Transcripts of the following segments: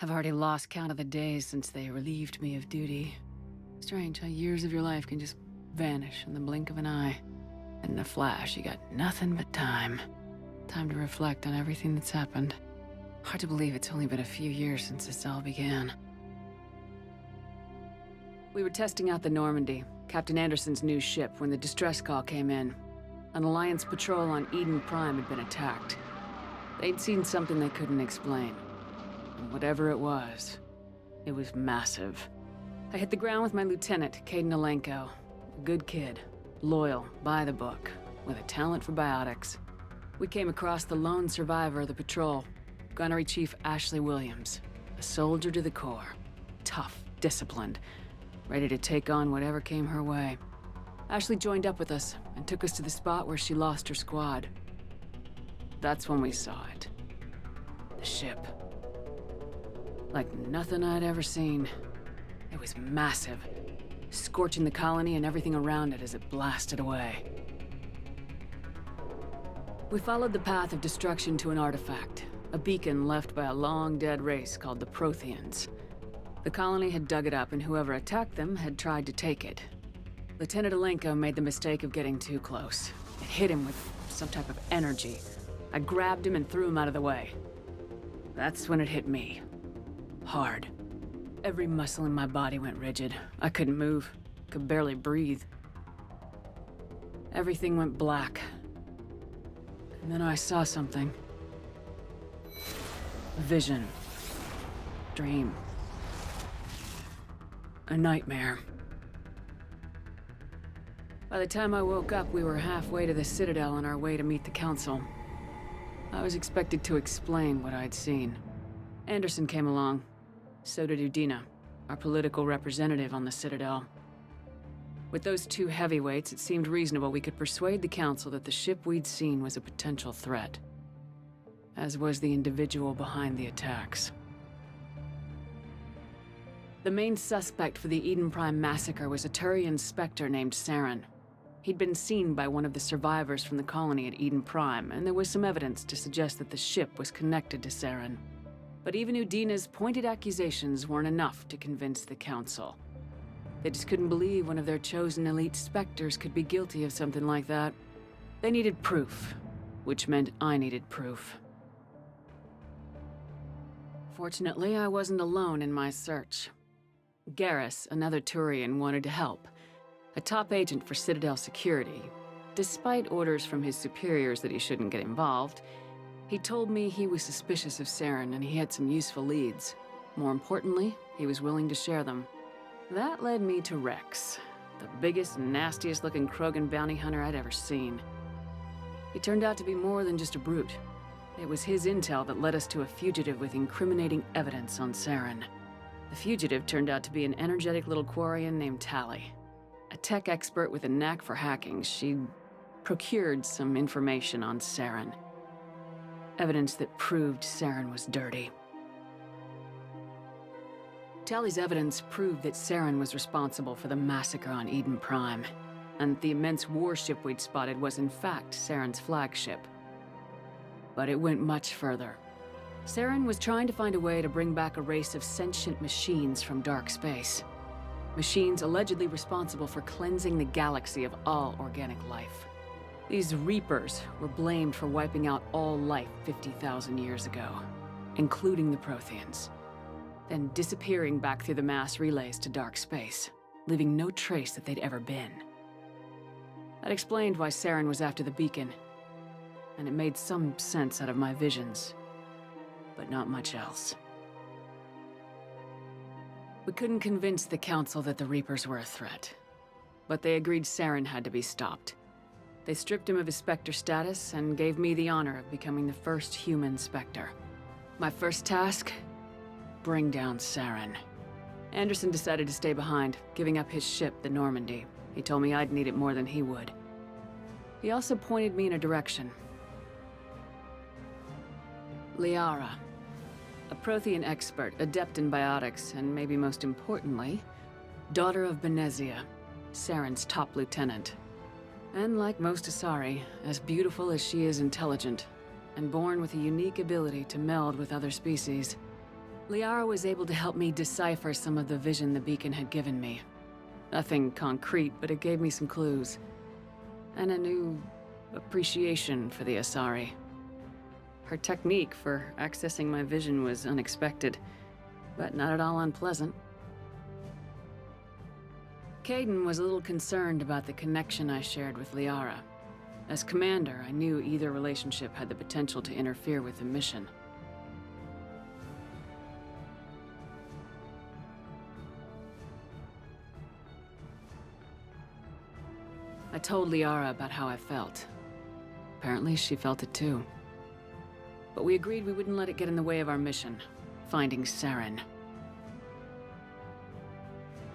I've already lost count of the days since they relieved me of duty. Strange how years of your life can just vanish in the blink of an eye. And in a flash, you got nothing but time. Time to reflect on everything that's happened. Hard to believe it's only been a few years since this all began. We were testing out the Normandy, Captain Anderson's new ship, when the distress call came in. An Alliance patrol on Eden Prime had been attacked. They'd seen something they couldn't explain. And whatever it was massive. I hit the ground with my lieutenant, Caden Alenko. A good kid, loyal, by the book, with a talent for biotics. We came across the lone survivor of the patrol, Gunnery Chief Ashley Williams. A soldier to the core. Tough, disciplined, ready to take on whatever came her way. Ashley joined up with us and took us to the spot where she lost her squad. That's when we saw it. The ship. Like nothing I'd ever seen. It was massive, scorching the colony and everything around it as it blasted away. We followed the path of destruction to an artifact, a beacon left by a long-dead race called the Protheans. The colony had dug it up, and whoever attacked them had tried to take it. Lieutenant Alenko made the mistake of getting too close. It hit him with some type of energy. I grabbed him and threw him out of the way. That's when it hit me. Hard. Every muscle in my body went rigid. I couldn't move, could barely breathe. Everything went black. And then I saw something. A vision. Dream. A nightmare. By the time I woke up, we were halfway to the Citadel on our way to meet the Council. I was expected to explain what I'd seen. Anderson came along. So did Udina, our political representative on the Citadel. With those two heavyweights, it seemed reasonable we could persuade the Council that the ship we'd seen was a potential threat. As was the individual behind the attacks. The main suspect for the Eden Prime massacre was a Turian Spectre named Saren. He'd been seen by one of the survivors from the colony at Eden Prime, and there was some evidence to suggest that the ship was connected to Saren. But even Udina's pointed accusations weren't enough to convince the Council. They just couldn't believe one of their chosen elite Spectres could be guilty of something like that. They needed proof, which meant I needed proof. Fortunately, I wasn't alone in my search. Garrus, another Turian, wanted to help. A top agent for Citadel security. Despite orders from his superiors that he shouldn't get involved, he told me he was suspicious of Saren and he had some useful leads. More importantly, he was willing to share them. That led me to Rex, the biggest, nastiest-looking Krogan bounty hunter I'd ever seen. He turned out to be more than just a brute. It was his intel that led us to a fugitive with incriminating evidence on Saren. The fugitive turned out to be an energetic little Quarian named Tally. A tech expert with a knack for hacking, she'd procured some information on Saren. Evidence that proved Saren was dirty. Tally's evidence proved that Saren was responsible for the massacre on Eden Prime, and the immense warship we'd spotted was in fact Saren's flagship. But it went much further. Saren was trying to find a way to bring back a race of sentient machines from dark space. Machines allegedly responsible for cleansing the galaxy of all organic life. These Reapers were blamed for wiping out all life 50,000 years ago, including the Protheans, then disappearing back through the mass relays to dark space, leaving no trace that they'd ever been. That explained why Saren was after the beacon, and it made some sense out of my visions, but not much else. We couldn't convince the Council that the Reapers were a threat, but they agreed Saren had to be stopped. They stripped him of his Spectre status and gave me the honor of becoming the first human Spectre. My first task? Bring down Saren. Anderson decided to stay behind, giving up his ship, the Normandy. He told me I'd need it more than he would. He also pointed me in a direction. Liara. A Prothean expert, adept in biotics, and maybe most importantly, daughter of Benezia, Saren's top lieutenant. And like most Asari, as beautiful as she is intelligent, and born with a unique ability to meld with other species. Liara was able to help me decipher some of the vision the beacon had given me. Nothing concrete, but it gave me some clues. And a new appreciation for the Asari. Her technique for accessing my vision was unexpected, but not at all unpleasant. Caden was a little concerned about the connection I shared with Liara. As commander, I knew either relationship had the potential to interfere with the mission. I told Liara about how I felt. Apparently, she felt it too. But we agreed we wouldn't let it get in the way of our mission, finding Saren.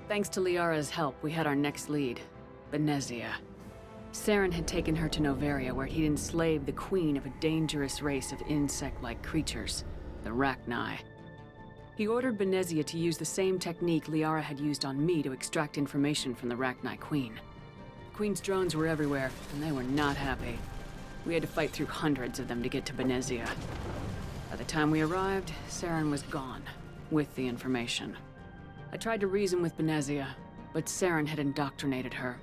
Thanks to Liara's help, we had our next lead, Benezia. Saren had taken her to Noveria, where he'd enslaved the queen of a dangerous race of insect-like creatures, the Rachni. He ordered Benezia to use the same technique Liara had used on me to extract information from the Rachni queen. The queen's drones were everywhere, and they were not happy. We had to fight through hundreds of them to get to Benezia. By the time we arrived, Saren was gone, with the information. I tried to reason with Benezia, but Saren had indoctrinated her.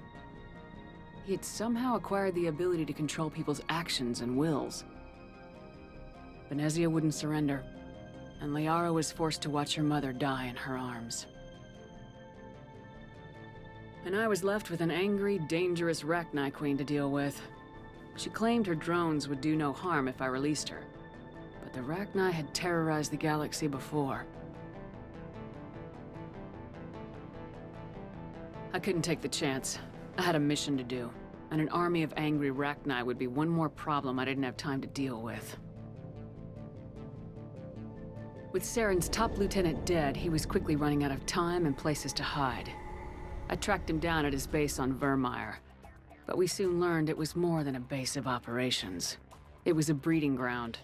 He had somehow acquired the ability to control people's actions and wills. Benezia wouldn't surrender, and Liara was forced to watch her mother die in her arms. And I was left with an angry, dangerous Rachni queen to deal with. She claimed her drones would do no harm if I released her, but the Rachni had terrorized the galaxy before. I couldn't take the chance. I had a mission to do, and an army of angry Rachni would be one more problem I didn't have time to deal with. With Saren's top lieutenant dead, he was quickly running out of time and places to hide. I tracked him down at his base on Vermeer, but we soon learned it was more than a base of operations. It was a breeding ground.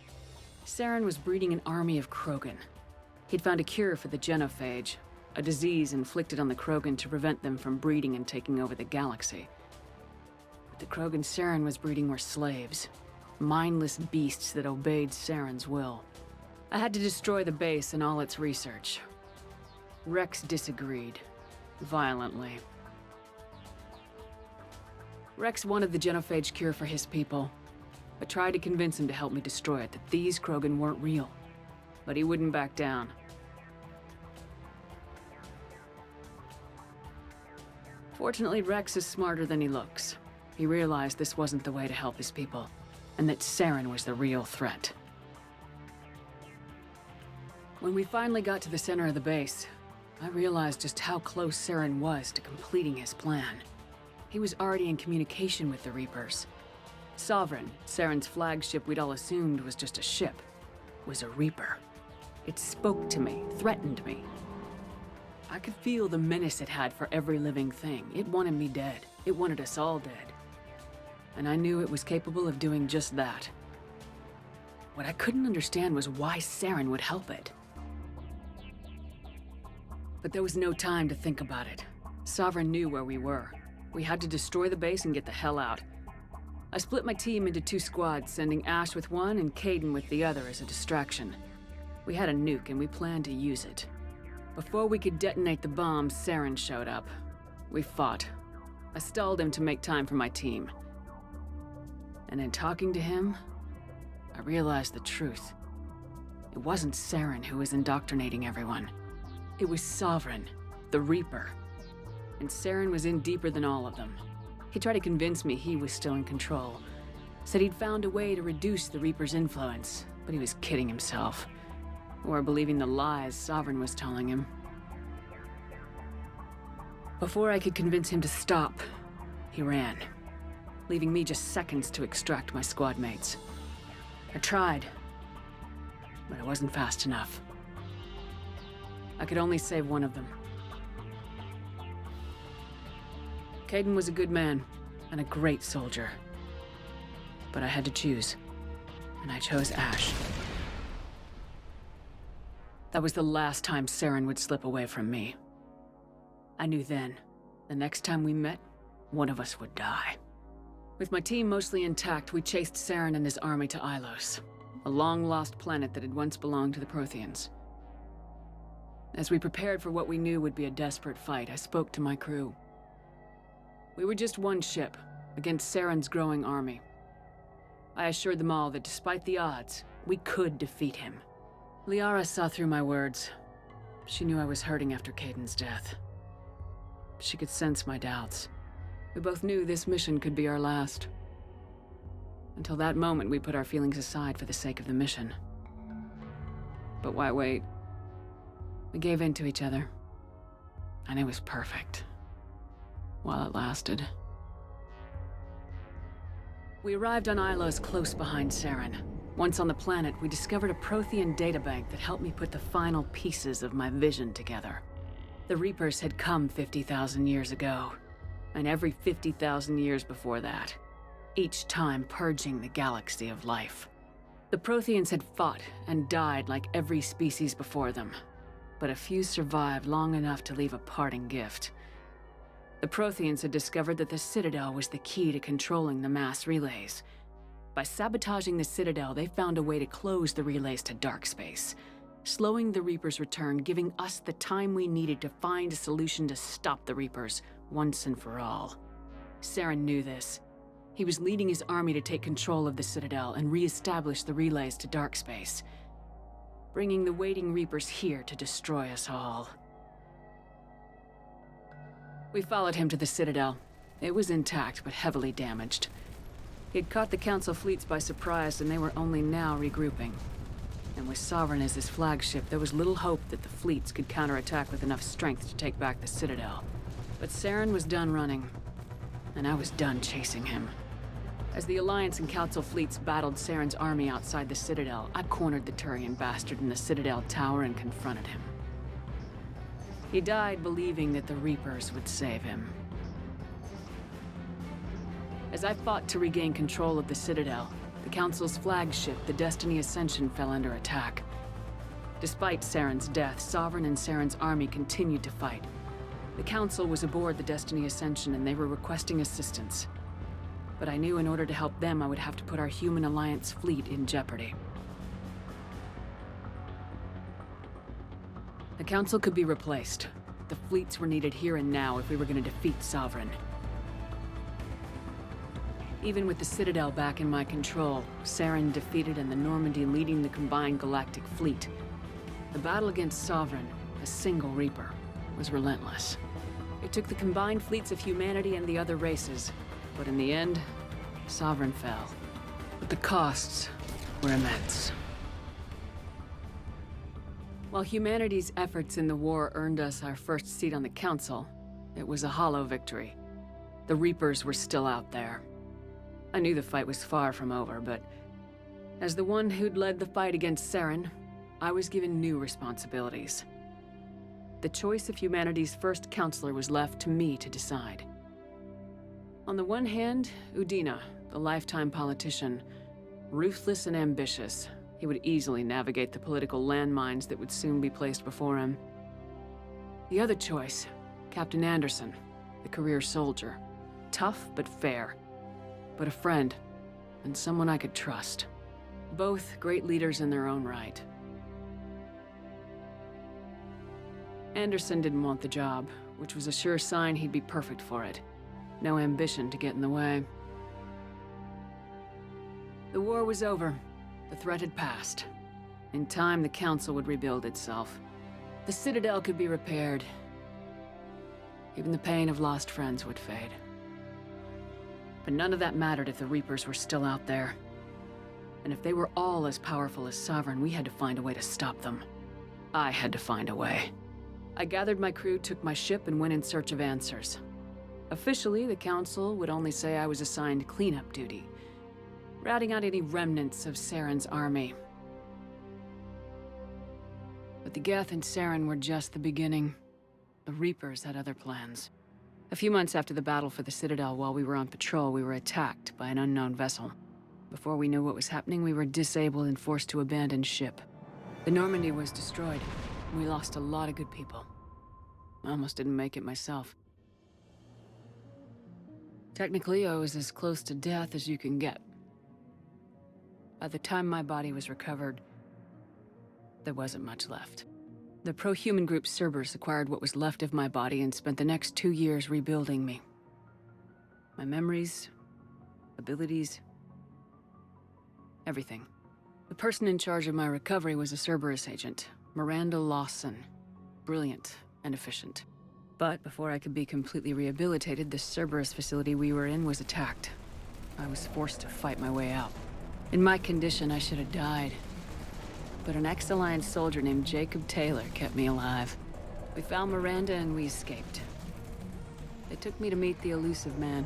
Saren was breeding an army of Krogan. He'd found a cure for the genophage, a disease inflicted on the Krogan to prevent them from breeding and taking over the galaxy. But the Krogan Saren was breeding were slaves, mindless beasts that obeyed Saren's will. I had to destroy the base and all its research. Rex disagreed, violently. Rex wanted the genophage cure for his people. I tried to convince him to help me destroy it, that these Krogan weren't real. But he wouldn't back down. Fortunately, Rex is smarter than he looks. He realized this wasn't the way to help his people, and that Saren was the real threat. When we finally got to the center of the base, I realized just how close Saren was to completing his plan. He was already in communication with the Reapers. Sovereign, Saren's flagship we'd all assumed was just a ship, was a Reaper. It spoke to me, threatened me. I could feel the menace it had for every living thing. It wanted me dead. It wanted us all dead. And I knew it was capable of doing just that. What I couldn't understand was why Saren would help it. But there was no time to think about it. Sovereign knew where we were. We had to destroy the base and get the hell out. I split my team into 2 squads, sending Ash with one and Caden with the other as a distraction. We had a nuke and we planned to use it. Before we could detonate the bomb, Saren showed up. We fought. I stalled him to make time for my team. And in talking to him, I realized the truth. It wasn't Saren who was indoctrinating everyone. It was Sovereign, the Reaper. And Saren was in deeper than all of them. He tried to convince me he was still in control. Said he'd found a way to reduce the Reaper's influence, but he was kidding himself. Or believing the lies Sovereign was telling him. Before I could convince him to stop, he ran, leaving me just seconds to extract my squad mates. I tried, but I wasn't fast enough. I could only save one of them. Caden was a good man and a great soldier. But I had to choose, and I chose Ash. That was the last time Saren would slip away from me. I knew then, the next time we met, one of us would die. With my team mostly intact, we chased Saren and his army to Ilos, a long-lost planet that had once belonged to the Protheans. As we prepared for what we knew would be a desperate fight, I spoke to my crew. We were just one ship, against Saren's growing army. I assured them all that despite the odds, we could defeat him. Liara saw through my words. She knew I was hurting after Caden's death. She could sense my doubts. We both knew this mission could be our last. Until that moment, we put our feelings aside for the sake of the mission. But why wait? We gave in to each other. And it was perfect. While it lasted. We arrived on Ilos close behind Saren. Once on the planet, we discovered a Prothean databank that helped me put the final pieces of my vision together. The Reapers had come 50,000 years ago, and every 50,000 years before that, each time purging the galaxy of life. The Protheans had fought and died like every species before them, but a few survived long enough to leave a parting gift. The Protheans had discovered that the Citadel was the key to controlling the mass relays. By sabotaging the Citadel, they found a way to close the relays to dark space, slowing the Reapers' return, giving us the time we needed to find a solution to stop the Reapers once and for all. Saren knew this. He was leading his army to take control of the Citadel and re-establish the relays to dark space, bringing the waiting Reapers here to destroy us all. We followed him to the Citadel. It was intact, but heavily damaged. He'd caught the Council fleets by surprise, and they were only now regrouping. And with Sovereign as his flagship, there was little hope that the fleets could counterattack with enough strength to take back the Citadel. But Saren was done running, and I was done chasing him. As the Alliance and Council fleets battled Saren's army outside the Citadel, I cornered the Turian bastard in the Citadel tower and confronted him. He died believing that the Reapers would save him. As I fought to regain control of the Citadel, the Council's flagship, the Destiny Ascension, fell under attack. Despite Saren's death, Sovereign and Saren's army continued to fight. The Council was aboard the Destiny Ascension and they were requesting assistance. But I knew in order to help them, I would have to put our human Alliance fleet in jeopardy. The Council could be replaced. The fleets were needed here and now if we were going to defeat Sovereign. Even with the Citadel back in my control, Saren defeated and the Normandy leading the combined galactic fleet, the battle against Sovereign, a single Reaper, was relentless. It took the combined fleets of humanity and the other races, but in the end, Sovereign fell. But the costs were immense. While humanity's efforts in the war earned us our first seat on the Council, it was a hollow victory. The Reapers were still out there. I knew the fight was far from over, but as the one who'd led the fight against Saren, I was given new responsibilities. The choice of humanity's first counselor was left to me to decide. On the one hand, Udina, the lifetime politician, ruthless and ambitious. He would easily navigate the political landmines that would soon be placed before him. The other choice, Captain Anderson, the career soldier. Tough but fair. But a friend, and someone I could trust. Both great leaders in their own right. Anderson didn't want the job, which was a sure sign he'd be perfect for it. No ambition to get in the way. The war was over. The threat had passed. In time, the Council would rebuild itself. The Citadel could be repaired. Even the pain of lost friends would fade. But none of that mattered if the Reapers were still out there. And if they were all as powerful as Sovereign, we had to find a way to stop them. I had to find a way. I gathered my crew, took my ship, and went in search of answers. Officially, the Council would only say I was assigned cleanup duty, routing out any remnants of Saren's army. But the Geth and Saren were just the beginning. The Reapers had other plans. A few months after the battle for the Citadel, while we were on patrol, we were attacked by an unknown vessel. Before we knew what was happening, we were disabled and forced to abandon ship. The Normandy was destroyed. We lost a lot of good people. I almost didn't make it myself. Technically, I was as close to death as you can get. By the time my body was recovered, there wasn't much left. The pro-human group Cerberus acquired what was left of my body and spent the next 2 years rebuilding me. My memories, abilities, everything. The person in charge of my recovery was a Cerberus agent, Miranda Lawson. Brilliant and efficient. But before I could be completely rehabilitated, the Cerberus facility we were in was attacked. I was forced to fight my way out. In my condition, I should have died. But an ex-Alliance soldier named Jacob Taylor kept me alive. We found Miranda and we escaped. They took me to meet the elusive man,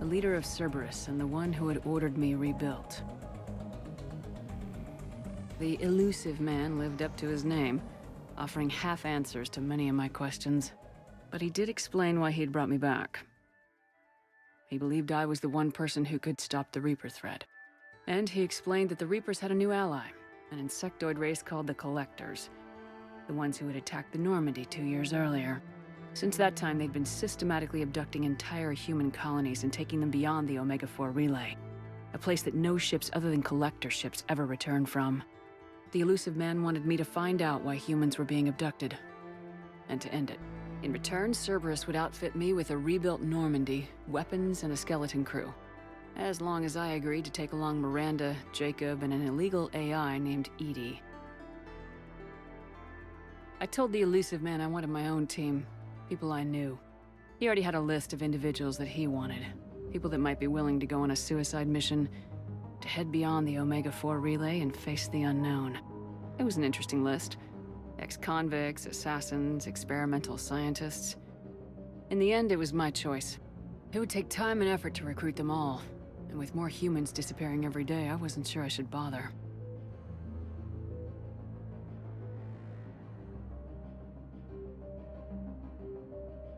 the leader of Cerberus and the one who had ordered me rebuilt. The elusive man lived up to his name, offering half answers to many of my questions. But he did explain why he'd brought me back. He believed I was the one person who could stop the Reaper threat. And he explained that the Reapers had a new ally, an insectoid race called the Collectors, the ones who had attacked the Normandy 2 years earlier. Since that time, they'd been systematically abducting entire human colonies and taking them beyond the Omega-4 relay, a place that no ships other than Collector ships ever returned from. The elusive man wanted me to find out why humans were being abducted, and to end it. In return, Cerberus would outfit me with a rebuilt Normandy, weapons, and a skeleton crew. As long as I agreed to take along Miranda, Jacob, and an illegal AI named Edie. I told the elusive man I wanted my own team, people I knew. He already had a list of individuals that he wanted, people that might be willing to go on a suicide mission, to head beyond the Omega-4 relay and face the unknown. It was an interesting list. Ex-convicts, assassins, experimental scientists. In the end, it was my choice. It would take time and effort to recruit them all. And with more humans disappearing every day, I wasn't sure I should bother.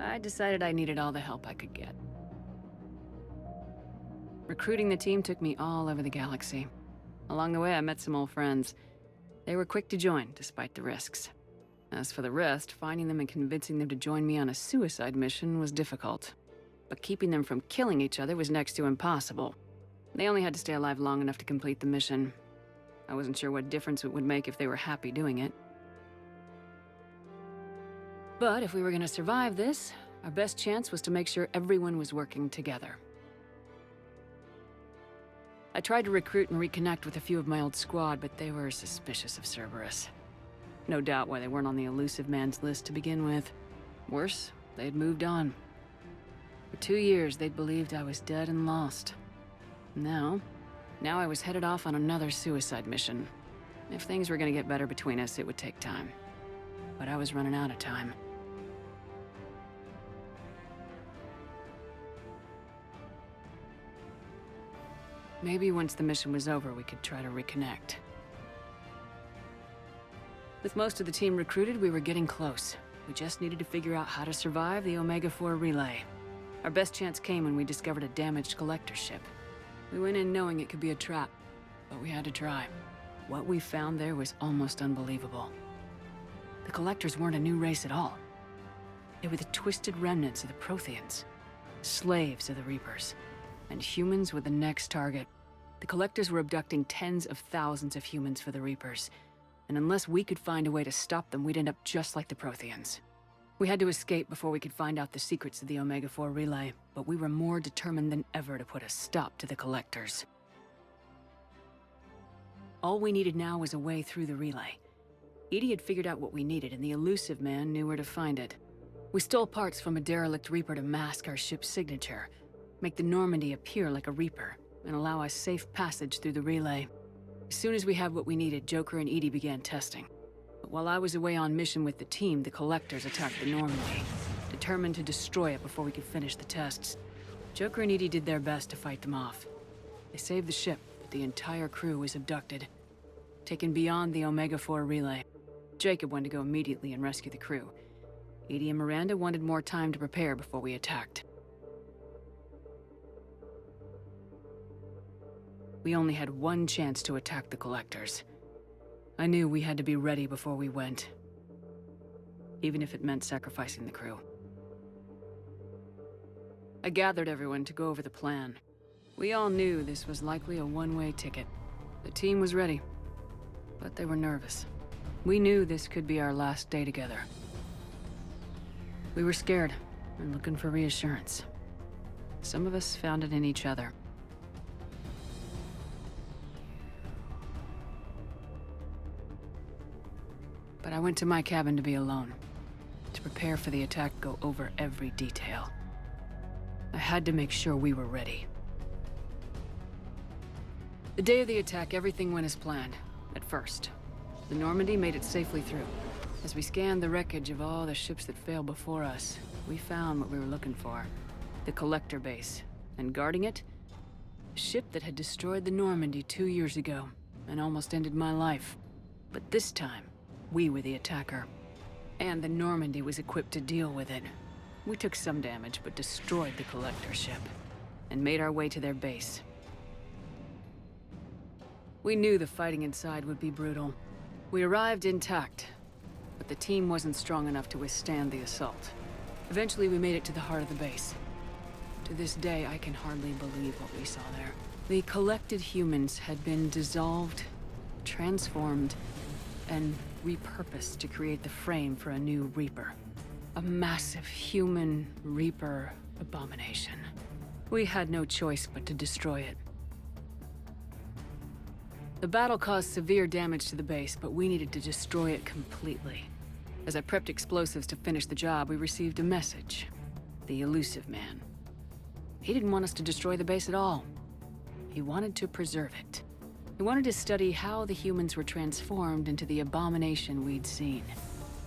I decided I needed all the help I could get. Recruiting the team took me all over the galaxy. Along the way, I met some old friends. They were quick to join, despite the risks. As for the rest, finding them and convincing them to join me on a suicide mission was difficult. But keeping them from killing each other was next to impossible. They only had to stay alive long enough to complete the mission. I wasn't sure what difference it would make if they were happy doing it. But if we were going to survive this, our best chance was to make sure everyone was working together. I tried to recruit and reconnect with a few of my old squad, but they were suspicious of Cerberus. No doubt why they weren't on the elusive man's list to begin with. Worse, they had moved on. For 2 years, they'd believed I was dead and lost. Now I was headed off on another suicide mission. If things were gonna get better between us, it would take time. But I was running out of time. Maybe once the mission was over, we could try to reconnect. With most of the team recruited, we were getting close. We just needed to figure out how to survive the Omega-4 relay. Our best chance came when we discovered a damaged collector ship. We went in knowing it could be a trap, but we had to try. What we found there was almost unbelievable. The Collectors weren't a new race at all. They were the twisted remnants of the Protheans, slaves of the Reapers, and humans were the next target. The Collectors were abducting tens of thousands of humans for the Reapers, and unless we could find a way to stop them, we'd end up just like the Protheans. We had to escape before we could find out the secrets of the Omega-4 relay, but we were more determined than ever to put a stop to the Collectors. All we needed now was a way through the relay. Edie had figured out what we needed, and the elusive man knew where to find it. We stole parts from a derelict Reaper to mask our ship's signature, make the Normandy appear like a Reaper, and allow us safe passage through the relay. As soon as we had what we needed, Joker and Edie began testing. But while I was away on mission with the team, the Collectors attacked the Normandy, determined to destroy it before we could finish the tests. Joker and Edie did their best to fight them off. They saved the ship, but the entire crew was abducted, taken beyond the Omega-4 relay. Jacob wanted to go immediately and rescue the crew. Edie and Miranda wanted more time to prepare before we attacked. We only had one chance to attack the Collectors. I knew we had to be ready before we went, even if it meant sacrificing the crew. I gathered everyone to go over the plan. We all knew this was likely a one-way ticket. The team was ready, but they were nervous. We knew this could be our last day together. We were scared and looking for reassurance. Some of us found it in each other. But I went to my cabin to be alone, to prepare for the attack, go over every detail. I had to make sure we were ready. The day of the attack, everything went as planned, at first. The Normandy made it safely through. As we scanned the wreckage of all the ships that failed before us, we found what we were looking for. The collector base. And guarding it, a ship that had destroyed the Normandy 2 years ago, and almost ended my life. But this time, we were the attacker. And the Normandy was equipped to deal with it. We took some damage, but destroyed the collector ship, and made our way to their base. We knew the fighting inside would be brutal. We arrived intact, but the team wasn't strong enough to withstand the assault. Eventually, we made it to the heart of the base. To this day, I can hardly believe what we saw there. The collected humans had been dissolved, transformed, and repurposed to create the frame for a new Reaper. A massive human Reaper abomination. We had no choice but to destroy it. The battle caused severe damage to the base, but we needed to destroy it completely. As I prepped explosives to finish the job, we received a message. The elusive man. He didn't want us to destroy the base at all. He wanted to preserve it. He wanted to study how the humans were transformed into the abomination we'd seen.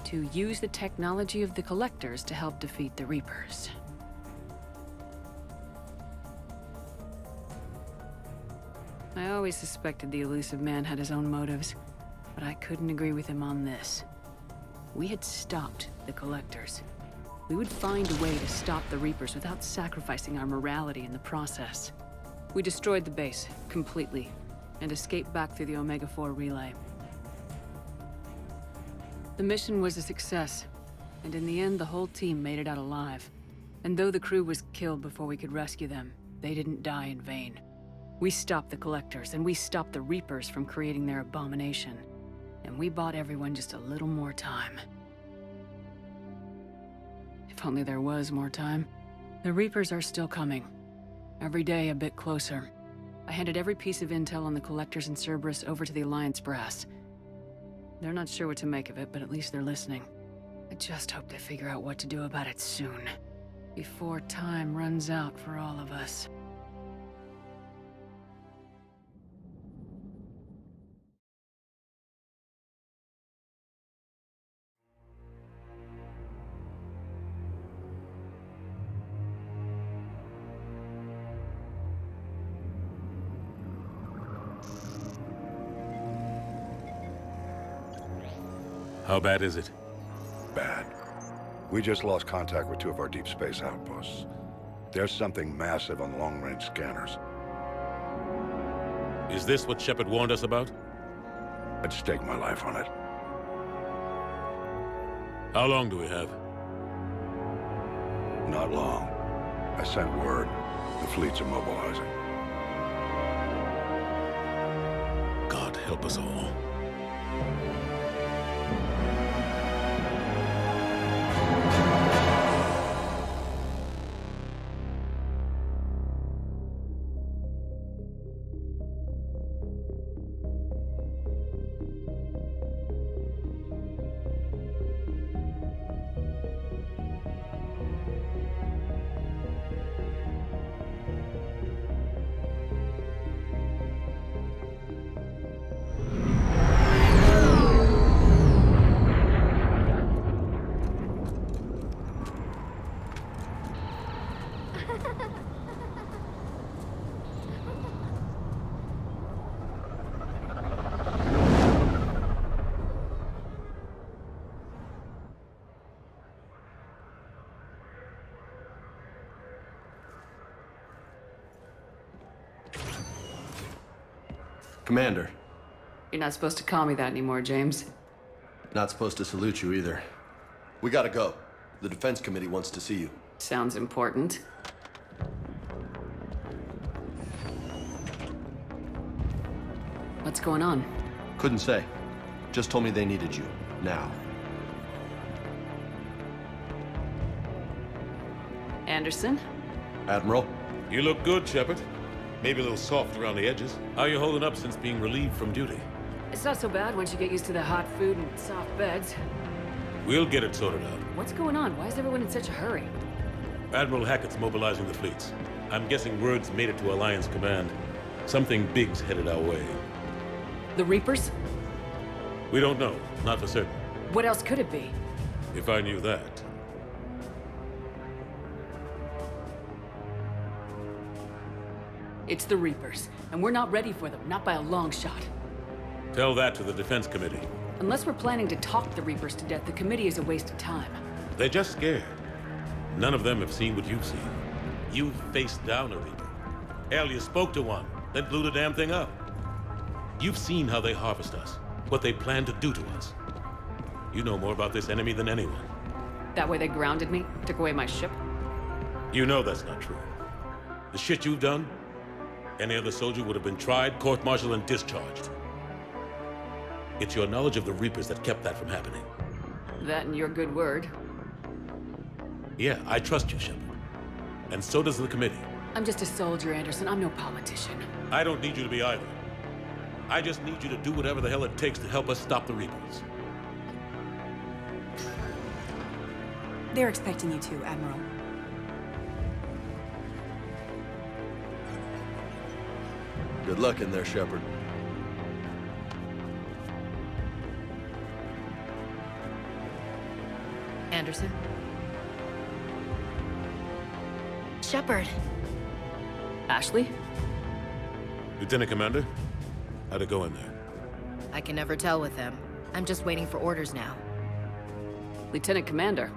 To use the technology of the Collectors to help defeat the Reapers. I always suspected the elusive man had his own motives, but I couldn't agree with him on this. We had stopped the Collectors. We would find a way to stop the Reapers without sacrificing our morality in the process. We destroyed the base, completely, and escaped back through the Omega-4 relay. The mission was a success, and in the end, the whole team made it out alive. And though the crew was killed before we could rescue them, they didn't die in vain. We stopped the Collectors, and we stopped the Reapers from creating their abomination. And we bought everyone just a little more time. If only there was more time. The Reapers are still coming. Every day a bit closer. I handed every piece of intel on the Collectors in Cerberus over to the Alliance brass. They're not sure what to make of it, but at least they're listening. I just hope they figure out what to do about it soon. Before time runs out for all of us. How bad is it? Bad. We just lost contact with 2 of our deep space outposts. There's something massive on long-range scanners. Is this what Shepard warned us about? I'd stake my life on it. How long do we have? Not long. I sent word. The fleets are mobilizing. God help us all. Commander. You're not supposed to call me that anymore, James. Not supposed to salute you either. We gotta go. The Defense Committee wants to see you. Sounds important. What's going on? Couldn't say. Just told me they needed you. Now. Anderson? Admiral? You look good, Shepard. Maybe a little soft around the edges. How are you holding up since being relieved from duty? It's not so bad once you get used to the hot food and soft beds. We'll get it sorted out. What's going on? Why is everyone in such a hurry? Admiral Hackett's mobilizing the fleets. I'm guessing word's made it to Alliance Command. Something big's headed our way. The Reapers? We don't know. Not for certain. What else could it be? If I knew that. It's the Reapers, and we're not ready for them, not by a long shot. Tell that to the Defense Committee. Unless we're planning to talk the Reapers to death, the committee is a waste of time. They're just scared. None of them have seen what you've seen. You've faced down a Reaper. Hell, you spoke to one, then blew the damn thing up. You've seen how they harvest us, what they plan to do to us. You know more about this enemy than anyone. That way they grounded me, took away my ship. You know that's not true. The shit you've done, any other soldier would have been tried, court-martialed, and discharged. It's your knowledge of the Reapers that kept that from happening. That and your good word. Yeah, I trust you, Shepard. And so does the committee. I'm just a soldier, Anderson. I'm no politician. I don't need you to be either. I just need you to do whatever the hell it takes to help us stop the Reapers. They're expecting you to, Admiral. Good luck in there, Shepard. Anderson? Shepard. Ashley? Lieutenant Commander, how'd it go in there? I can never tell with them. I'm just waiting for orders now. Lieutenant Commander?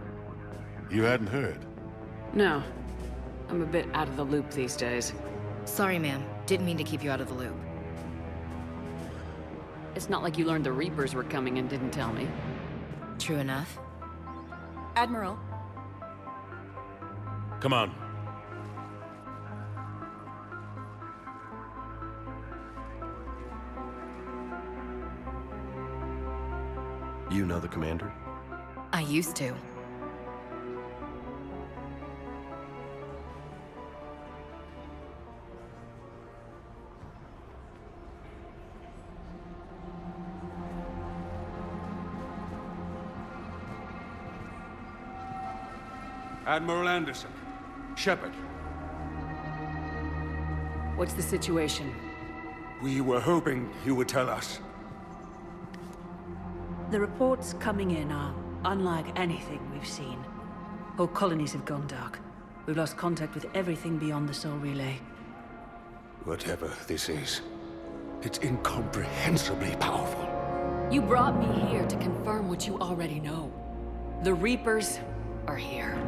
You hadn't heard. No. I'm a bit out of the loop these days. Sorry, ma'am. Didn't mean to keep you out of the loop. It's not like you learned the Reapers were coming and didn't tell me. True enough. Admiral. Come on. You know the commander? I used to. Admiral Anderson. Shepard. What's the situation? We were hoping you would tell us. The reports coming in are unlike anything we've seen. Whole colonies have gone dark. We've lost contact with everything beyond the Soul Relay. Whatever this is, it's incomprehensibly powerful. You brought me here to confirm what you already know. The Reapers are here.